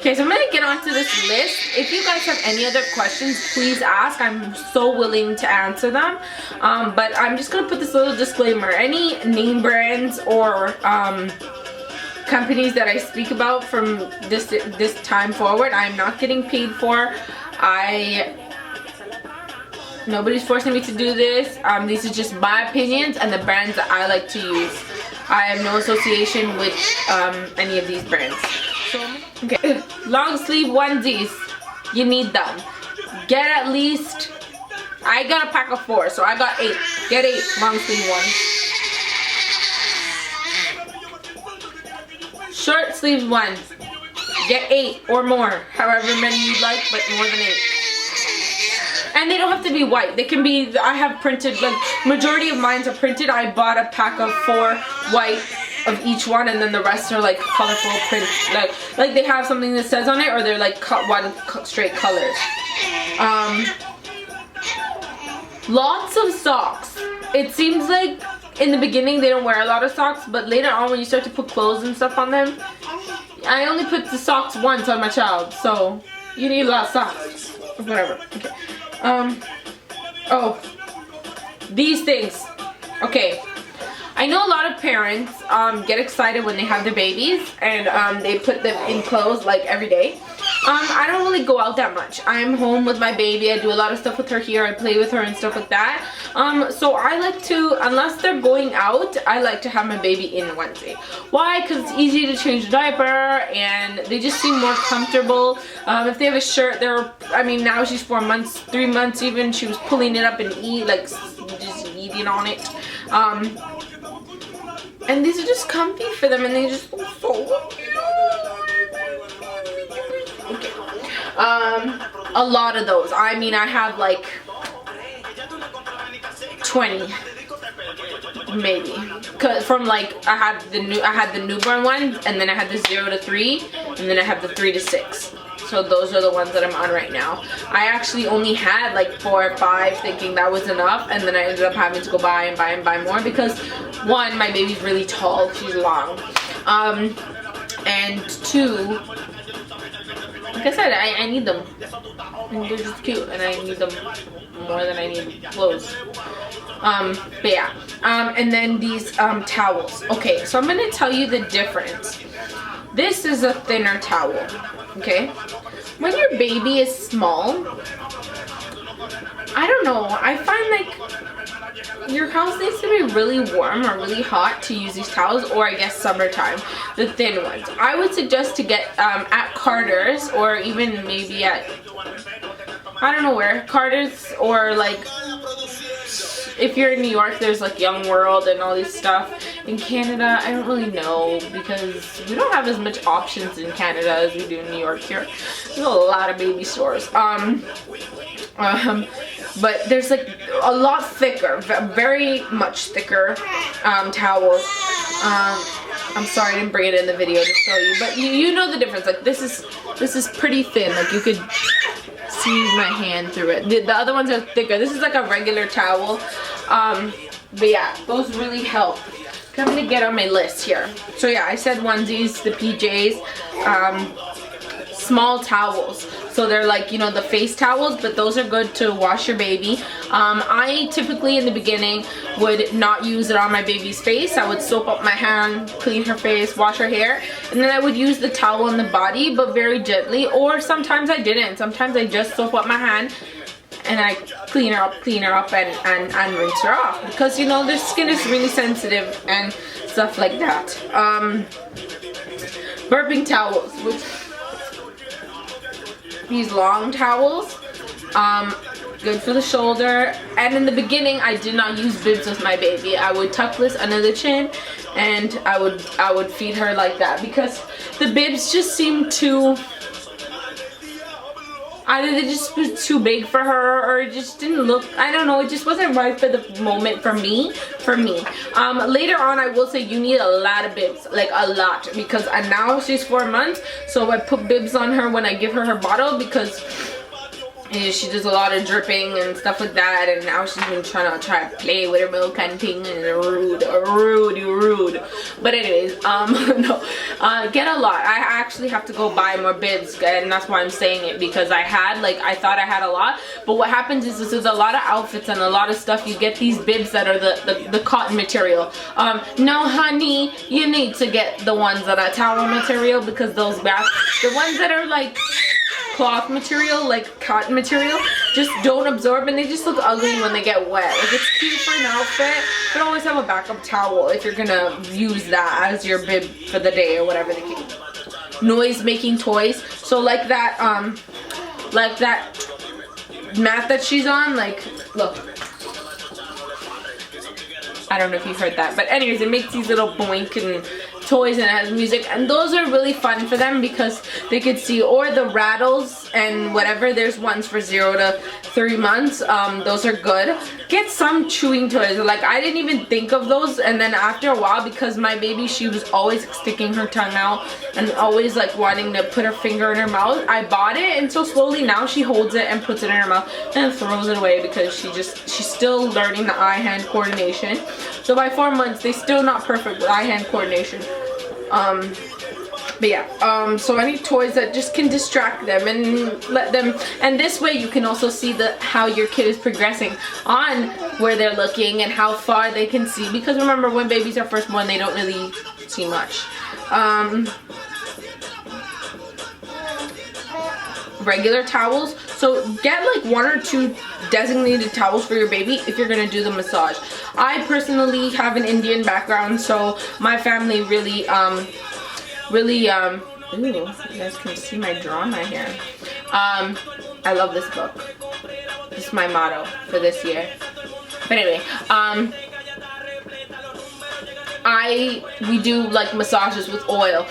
Okay, so I'm gonna get onto this list. If you guys have any other questions, please ask. I'm so willing to answer them. But I'm just gonna put this little disclaimer. Any name brands or companies that I speak about from this time forward, I'm not getting paid for. Nobody's forcing me to do this. These are just my opinions and the brands that I like to use. I have no association with any of these brands. Okay, long sleeve onesies, you need them. Get at least, I got a pack of 4, so I got 8. Get 8 long sleeve ones. Short sleeves ones, get 8 or more, however many you like, but more than 8. And they don't have to be white. They can be, I have printed, like, majority of mine are printed. I bought a pack of 4 white of each one, and then the rest are like colorful prints. Like they have something that says on it, or they're like straight colors. Lots of socks. It seems like in the beginning they don't wear a lot of socks, but later on when you start to put clothes and stuff on them, I only put the socks once on my child, so you need a lot of socks. Whatever. Okay. Oh, these things. Okay, I know a lot of parents get excited when they have their babies and they put them in clothes like every day. I don't really go out that much. I'm home with my baby. I do a lot of stuff with her here. I play with her and stuff like that. So I like to, unless they're going out, I like to have my baby in onesie. Why? Because it's easy to change the diaper and they just seem more comfortable. If they have a shirt, I mean, now she's 4 months, 3 months even, she was pulling it up and just eating on it. And these are just comfy for them and they just look so cute. Okay. A lot of those. I mean, I have like 20 maybe, cause from like I had the NewBorn one, and then I had the 0 to 3, and then I have the 3 to 6. So those are the ones that I'm on right now. I actually only had like 4 or 5, thinking that was enough, and then I ended up having to go buy and buy and buy more because 1, my baby's really tall, she's long, and 2, like I said, I need them, and they're just cute, and I need them more than I need clothes. But yeah, and then these towels. Okay, so I'm gonna tell you the difference. This is a thinner towel. Okay, when your baby is small, I don't know, I find like your house needs to be really warm or really hot to use these towels, or I guess summertime, the thin ones. I would suggest to get at Carter's, or even maybe at, I don't know where, Carter's, or like if you're in New York, there's like Young World and all this stuff. In Canada, I don't really know because we don't have as much options in Canada as we do in New York here. There's a lot of baby stores. But there's like a lot thicker, very much thicker towels. I'm sorry I didn't bring it in the video to show you, but you know the difference. Like this is pretty thin. Like you could see my hand through it. The other ones are thicker. This is like a regular towel. But yeah, those really help. I'm gonna get on my list here. So yeah, I said onesies, the PJs, small towels. So they're like, you know, the face towels, but those are good to wash your baby. I typically in the beginning would not use it on my baby's face. I would soap up my hand, clean her face, wash her hair, and then I would use the towel on the body, but very gently, or sometimes I didn't. Sometimes I just soap up my hand and I clean her up and rinse her off, because you know their skin is really sensitive and stuff like that. Burping towels, which these long towels, good for the shoulder. And in the beginning I did not use bibs with my baby. I would tuck this under the chin and I would feed her like that, because the bibs just seemed too, either they just was too big for her, or it just didn't look, I don't know, it just wasn't right for the moment for me. Later on I will say you need a lot of bibs, like a lot, because now she's 4 months, so I put bibs on her when I give her her bottle, because And she does a lot of dripping and stuff like that, and now she's been trying to play with her milk and thing, and rude. But anyways, no, get a lot. I actually have to go buy more bibs, and that's why I'm saying it, because I thought I had a lot, but what happens is there's a lot of outfits and a lot of stuff. You get these bibs that are the cotton material. No, honey, you need to get the ones that are towel material, because those the ones that are like cloth material, like cotton material, just don't absorb, and they just look ugly when they get wet. Like, it's cute for an outfit, but always have a backup towel if you're gonna use that as your bib for the day or whatever the case. Noise making toys, so like that mat that she's on, like, look, I don't know if you heard that, but anyways, it makes these little boink and toys, and it has music, and those are really fun for them because they could see, or the rattles and whatever. There's ones for 0 to 3 months. Those are good. Get some chewing toys. Like, I didn't even think of those, and then after a while, because my baby, she was always sticking her tongue out and always like wanting to put her finger in her mouth, I bought it, and so slowly now she holds it and puts it in her mouth and throws it away, because she's still learning the eye-hand coordination. So by 4 months, they're still not perfect with eye-hand coordination. But yeah, so any toys that just can distract them and let them, and this way you can also see how your kid is progressing on where they're looking and how far they can see, because remember, when babies are first born, they don't really see much. Regular towels, so get like 1 or 2 designated towels for your baby if you're gonna do the massage. I personally have an Indian background, so my family really ooh, you guys can see my drama here. I love this book. This is my motto for this year. But anyway, we do like massages with oil.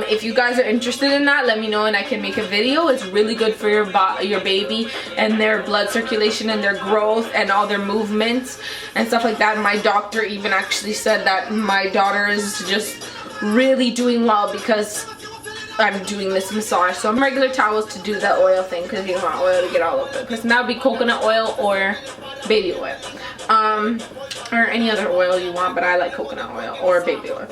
If you guys are interested in that, let me know and I can make a video. It's really good for your baby and their blood circulation and their growth and all their movements and stuff like that. My doctor even actually said that my daughter is just really doing well because I'm doing this massage. So I'm regular towels to do that oil thing, because you don't want oil to get all over it. Because now it'd be coconut oil or baby oil. Or any other oil you want, but I like coconut oil or baby oil.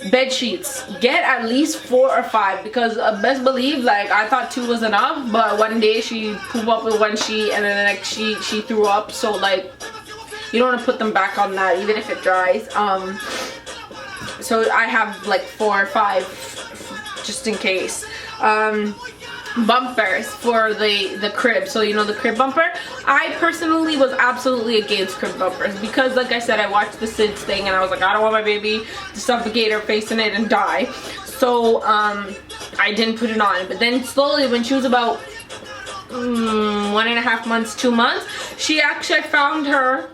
Bed sheets, get at least 4 or 5, because best believe, like, I thought 2 was enough, but one day she pooped up with 1 sheet and then the next sheet she threw up, so like, you don't want to put them back on that even if it dries. So I have like 4 or 5 just in case. Bumpers for the crib, so you know, the crib bumper. I personally was absolutely against crib bumpers because, like I said, I watched the SIDS thing and I was like, I don't want my baby to suffocate her face in it and die. So I didn't put it on. But then slowly, when she was about 1.5 months, 2 months, I found her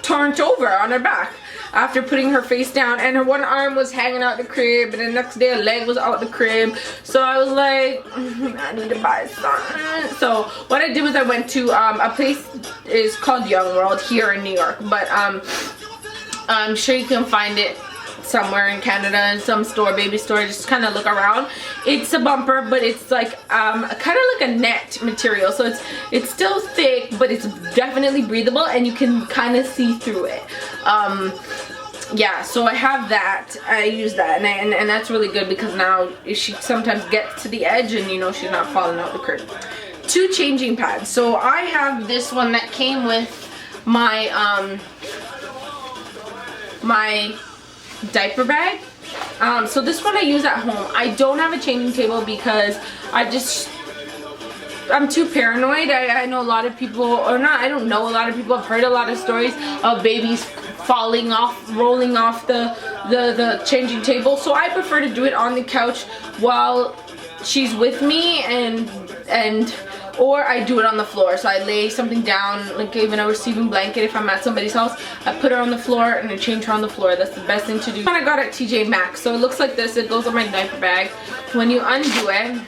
turned over on her back after putting her face down, and her one arm was hanging out the crib, and the next day her leg was out the crib. So I was like, I need to buy something. So what I did was I went to a place is called Young World here in New York, but I'm sure you can find it somewhere in Canada in some store, baby store. Just kind of look around. It's a bumper, but it's like kind of like a net material, so it's still thick, but it's definitely breathable and you can kind of see through it. Yeah, so I have that. I use that, and that's really good because now she sometimes gets to the edge and, you know, she's not falling out the crib. 2 changing pads. So I have this one that came with my my diaper bag. So this one I use at home. I don't have a changing table because I'm too paranoid. I know a lot of people, or not, I don't know, a lot of people have heard a lot of stories of babies falling off, rolling off the changing table. So I prefer to do it on the couch while she's with me, or I do it on the floor. So I lay something down, like even a receiving blanket if I'm at somebody's house. I put her on the floor and I change her on the floor. That's the best thing to do. One I got at TJ Maxx. So it looks like this. It goes on my diaper bag. When you undo it,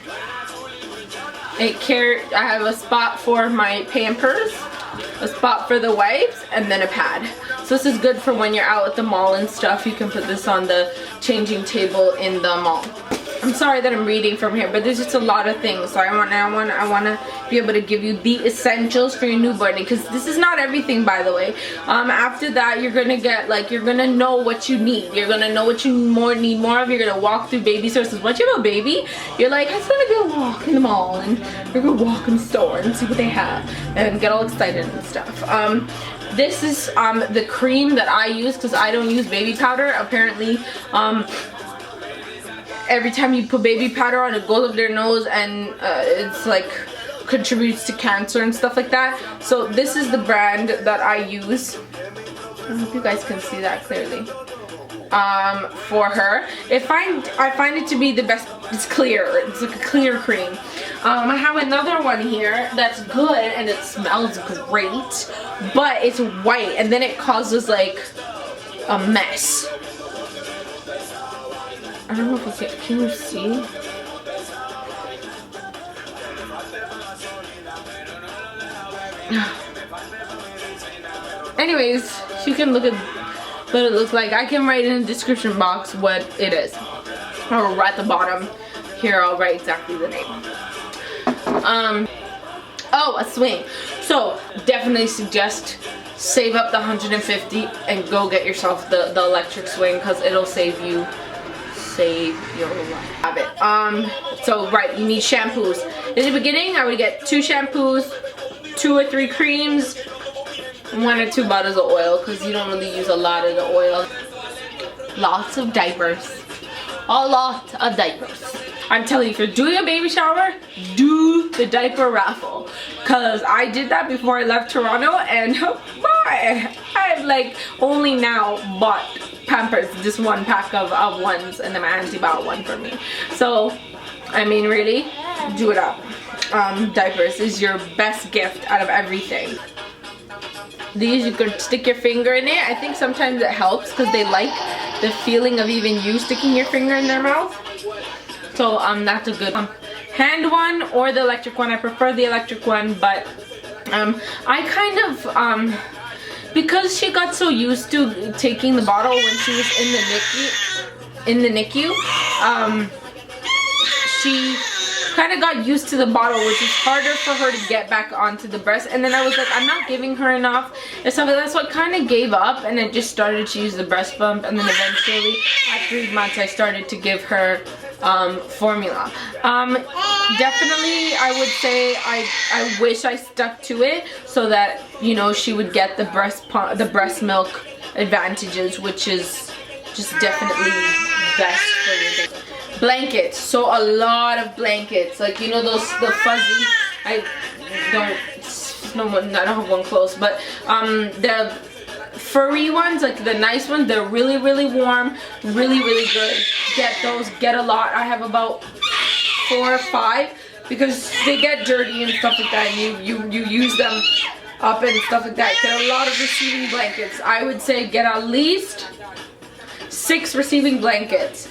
I have a spot for my Pampers, a spot for the wipes, and then a pad. So this is good for when you're out at the mall and stuff. You can put this on the changing table in the mall. I'm sorry that I'm reading from here, but there's just a lot of things. So I want to be able to give you the essentials for your newborn, because this is not everything, by the way. After that, you're gonna get like, you're gonna know what you need. You're gonna know what you need more of. You're gonna walk through baby sources. Once you have a baby, you're like, I just wanna go walk in the mall, and you're gonna walk in the store and see what they have and get all excited and stuff. This is the cream that I use, because I don't use baby powder. Apparently, every time you put baby powder on, it goes up their nose, and it's like contributes to cancer and stuff like that. So this is the brand that I use. I hope you guys can see that clearly. For her, I find it to be the best. It's clear. It's like a clear cream. I have another one here that's good and it smells great, but it's white, and then it causes like a mess. I don't know if can you see? Anyways, you can look at what it looks like. I can write in the description box what it is, or at the bottom here I'll write exactly the name. Oh, a swing. So definitely suggest save up the $150 and go get yourself the electric swing, because it'll save your life. Have it. So right, you need shampoos. In the beginning, I would get 2 shampoos, 2 or 3 creams, 1 or 2 bottles of oil, because you don't really use a lot of the oil. Lots of diapers. A lot of diapers. I'm telling you, if you're doing a baby shower, do the diaper raffle, because I did that before I left Toronto, and I've like only now bought Pampers, just 1 pack of ones, and then my auntie bought 1 for me. So I mean, really, do it up. Diapers is your best gift out of everything. These, you could stick your finger in it. I think sometimes it helps because they like the feeling of even you sticking your finger in their mouth. So that's a good hand one or the electric one. I prefer the electric one, but I kind of because she got so used to taking the bottle when she was in the NICU, she kind of got used to the bottle, which is harder for her to get back onto the breast. And then I was like, I'm not giving her enough and stuff like that, so I kind of gave up, and I just started to use the breast pump. And then eventually at 3 months I started to give her formula. Definitely I would say I wish I stuck to it, so that, you know, she would get the breast milk advantages, which is just definitely best for your baby. Blankets. So a lot of blankets, like, you know, the fuzzy, I don't have one close, but the furry ones, like the nice ones, they're really, really warm, really, really good. Get those, get a lot. I have about 4 or 5, because they get dirty and stuff like that, and you use them up and stuff like that. Get a lot of receiving blankets. I would say get at least 6 receiving blankets.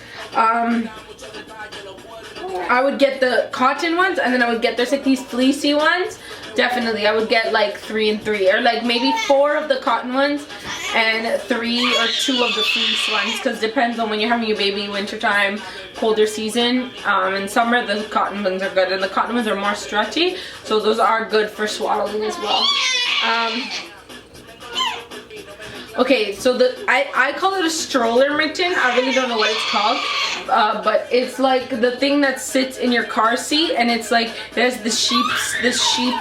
I would get the cotton ones, and then I would get, there's like these fleecy ones. Definitely I would get like 3 and 3, or like maybe 4 of the cotton ones and 3 or 2 of the fleece ones, because it depends on when you're having your baby, wintertime, colder season. In summer the cotton ones are good, and the cotton ones are more stretchy, so those are good for swaddling as well. Okay, so I call it a stroller mitten. I really don't know what it's called, but it's like the thing that sits in your car seat, and it's like it has the sheep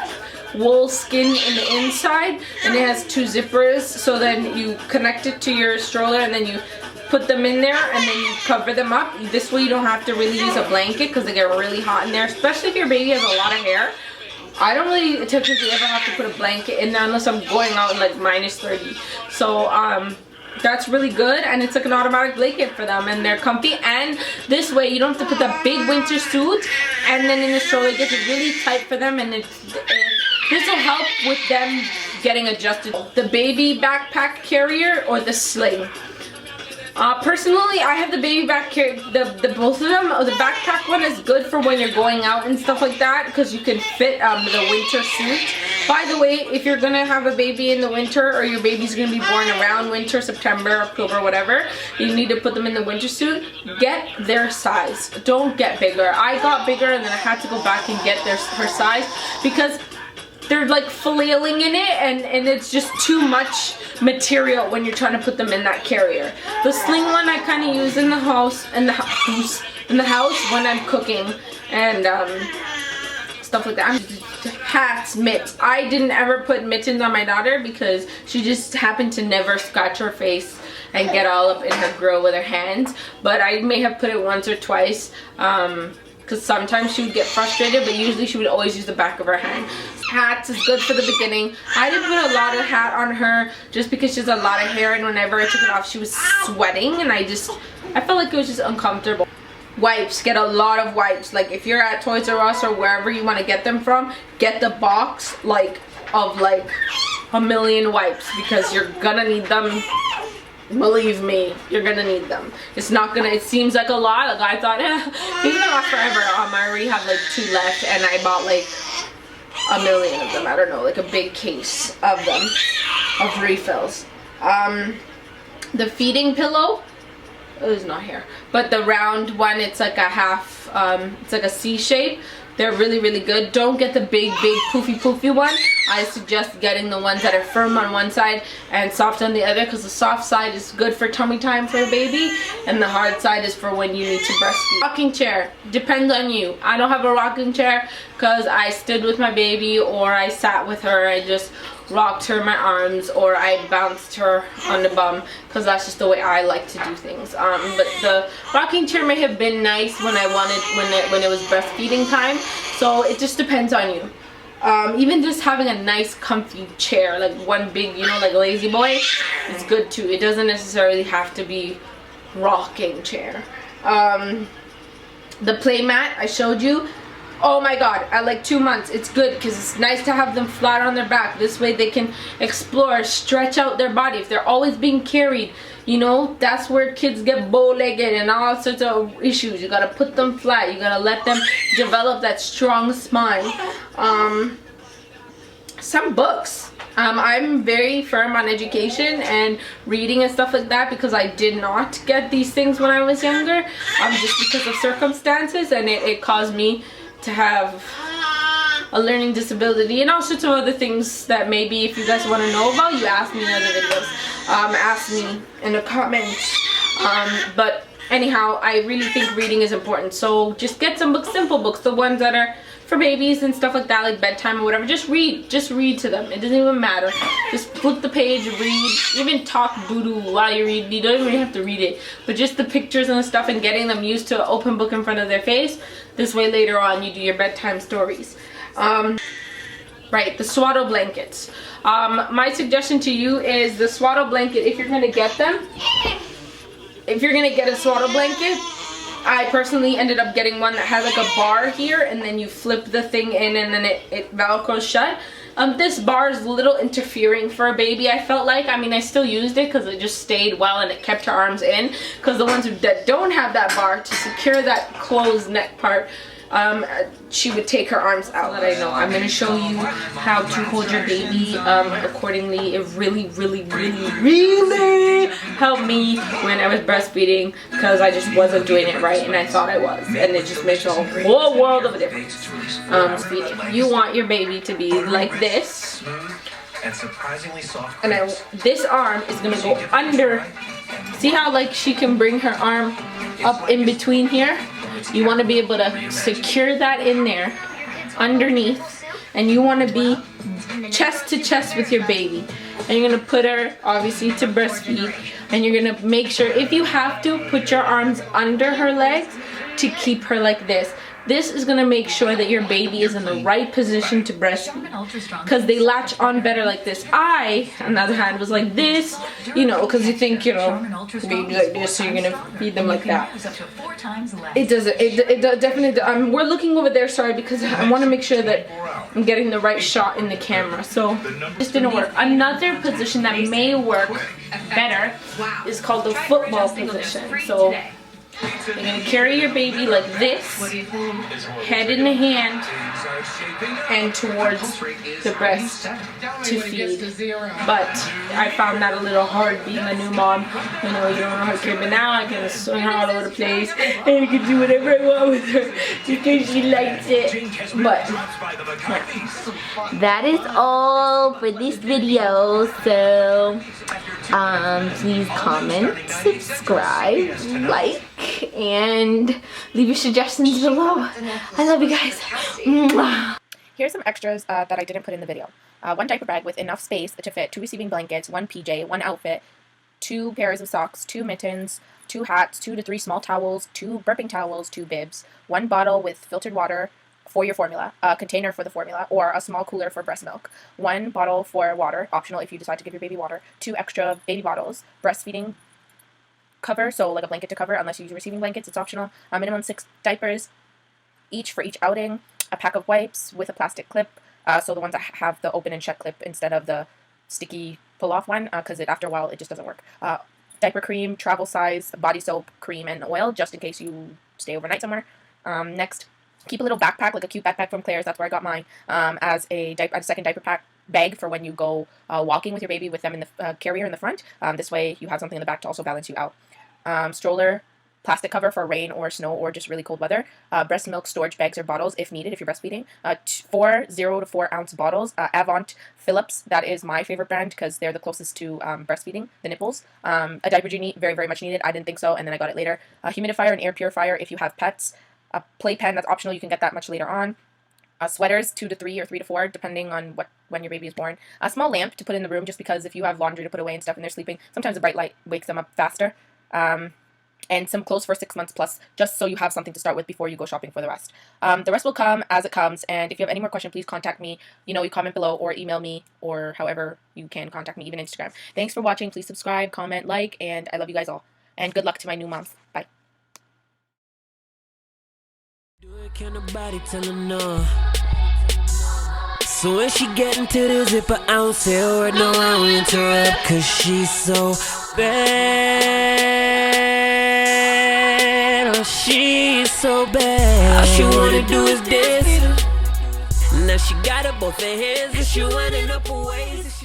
wool skin in the inside, and it has 2 zippers. So then you connect it to your stroller, and then you put them in there, and then you cover them up. This way you don't have to really use a blanket, because they get really hot in there, especially if your baby has a lot of hair. I don't really typically ever have to put a blanket in there unless I'm going out in like -30. So that's really good, and it's like an automatic blanket for them, and they're comfy. And this way you don't have to put that big winter suit, and then in the stroller it gets really tight for them, and this will help with them getting adjusted. The baby backpack carrier or the sling. Personally, I have the baby back here, the both of them. The backpack one is good for when you're going out and stuff like that, because you can fit the winter suit. By the way, if you're gonna have a baby in the winter, or your baby's gonna be born around winter, September, October, whatever, you need to put them in the winter suit. Get their size. Don't get bigger. I got bigger and then I had to go back and get her size, because they're like flailing in it, and it's just too much material when you're trying to put them in that carrier. The sling one I kind of use in the house, when I'm cooking and stuff like that. Hats, mitts. I didn't ever put mittens on my daughter because she just happened to never scratch her face and get all up in her grill with her hands, but I may have put it once or twice, because sometimes she would get frustrated, but usually she would always use the back of her hand. Hats is good for the beginning. I didn't put a lot of hat on her just because she has a lot of hair, and whenever I took it off she was sweating, and I felt like it was just uncomfortable. Wipes, get a lot of wipes. Like if you're at Toys R Us or wherever you want to get them from, get the box of like a million wipes, because you're gonna need them. Believe me, you're gonna need them. It's not gonna, it seems like a lot. Like I thought, these are gonna last forever. I already have like 2 left, and I bought like a million of them. I don't know, like a big case of them, of refills. The feeding pillow, oh, it's not here, but the round one, it's like a half, it's like a C shape. They're really, really good. Don't get the big poofy one. I suggest getting the ones that are firm on one side and soft on the other, because the soft side is good for tummy time for a baby, and the hard side is for when you need to breastfeed. Rocking chair, depends on you. I don't have a rocking chair because I stood with my baby, or I sat with her. I just rocked her in my arms, or I bounced her on the bum, because that's just the way I like to do things. But the rocking chair may have been nice when it was breastfeeding time, so it just depends on you. Even just having a nice comfy chair, like one big, you know, like lazy boy, is good too. It doesn't necessarily have to be rocking chair. The play mat I showed you, oh my god, at like 2 months, it's good because it's nice to have them flat on their back. This way they can explore, stretch out their body. If they're always being carried, you know, that's where kids get bow-legged and all sorts of issues. You gotta put them flat. You gotta let them develop that strong spine. Some books. I'm very firm on education and reading and stuff like that, because I did not get these things when I was younger, just because of circumstances, and it caused me to have a learning disability and all sorts of other things that maybe if you guys want to know about, you ask me in other videos. Ask me in the comments. But anyhow, I really think reading is important, so just get some books, simple books, the ones that are for babies and stuff like that, like bedtime or whatever. Just read to them. It doesn't even matter. Just flip the page, read, even talk doo-doo while you read. You don't even have to read it, but just the pictures and the stuff, and getting them used to an open book in front of their face. This way later on you do your bedtime stories. Right, the swaddle blankets. My suggestion to you is the swaddle blanket, if you're gonna get them, if you're gonna get a swaddle blanket, I personally ended up getting one that has like a bar here, and then you flip the thing in, and then it velcros shut. This bar is a little interfering for a baby, I felt like. I mean, I still used it because it just stayed well and it kept her arms in, because the ones that don't have that bar to secure that closed neck part, she would take her arms out. That I know. I'm going to show you how to hold your baby accordingly. It really, really, really, really helped me when I was breastfeeding, because I just wasn't doing it right, and I thought I was, and it just makes a whole world of a difference. You want your baby to be like this, and surprisingly soft, and this arm is going to go under. See how like she can bring her arm up in between here? You want to be able to secure that in there underneath, and you want to be chest to chest with your baby, and you're going to put her obviously to breastfeed, and you're going to make sure, if you have to, put your arms under her legs to keep her like this. This is gonna make sure that your baby is in the right position to breastfeed, because they latch on better like this. I, on the other hand, was like this, you know, because you think, you know, baby like this, so you're gonna feed them like that. It doesn't. It definitely. We're looking over there, sorry, because I want to make sure that I'm getting the right shot in the camera. So this didn't work. Another position that may work better is called the football position. So you're going to carry your baby like this, head in the hand, and towards the breast to feed. But I found that a little hard being a new mom. You know, you don't know her kid, but now I can swing her all over the place, and I can do whatever I want with her because she likes it. But yeah. That is all for this video. So please comment, subscribe, like, and leave your suggestions below. I love you guys. Mwah. Here's some extras that I didn't put in the video. One diaper bag with enough space to fit 2 receiving blankets, 1 PJ, 1 outfit, 2 pairs of socks, 2 mittens, 2 hats, 2 to 3 small towels, 2 burping towels, 2 bibs, 1 bottle with filtered water for your formula, a container for the formula, or a small cooler for breast milk, 1 bottle for water, optional if you decide to give your baby water, 2 extra baby bottles, breastfeeding cover, so like a blanket to cover, unless you use receiving blankets, it's optional, minimum 6 diapers, each for each outing, a pack of wipes with a plastic clip, so the ones that have the open and shut clip instead of the sticky pull-off one, because after a while it just doesn't work. Diaper cream, travel size, body soap, cream, and oil, just in case you stay overnight somewhere. Next, keep a little backpack, like a cute backpack from Claire's, that's where I got mine, as a second diaper bag for when you go walking with your baby with them in the carrier in the front. This way you have something in the back to also balance you out. Stroller, plastic cover for rain or snow or just really cold weather. Breast milk storage bags or bottles if needed if you're breastfeeding. 4 0 to 4 ounce bottles. Avant Philips, that is my favorite brand because they're the closest to breastfeeding, the nipples. A diaper genie, very, very much needed. I didn't think so, and then I got it later. A humidifier and air purifier if you have pets. A playpen, that's optional, you can get that much later on. Sweaters, 2 to 3 or 3 to 4, depending on when your baby is born. A small lamp to put in the room just because if you have laundry to put away and stuff and they're sleeping, sometimes a bright light wakes them up faster. And some clothes for 6 months plus, just so you have something to start with before you go shopping for the rest. The rest will come as it comes, and if you have any more questions, please contact me. You comment below or email me, or however you can contact me, even Instagram. Thanks for watching. Please subscribe, comment, like, and I love you guys all. And good luck to my new mom. Bye. Can nobody tell her no? So when she get into the zipper, I don't say a word, no, I don't interrupt, cause she's so bad. Oh, she's so bad. All she wanna do is dance. Now she got her both her hands, and she winding up her waist.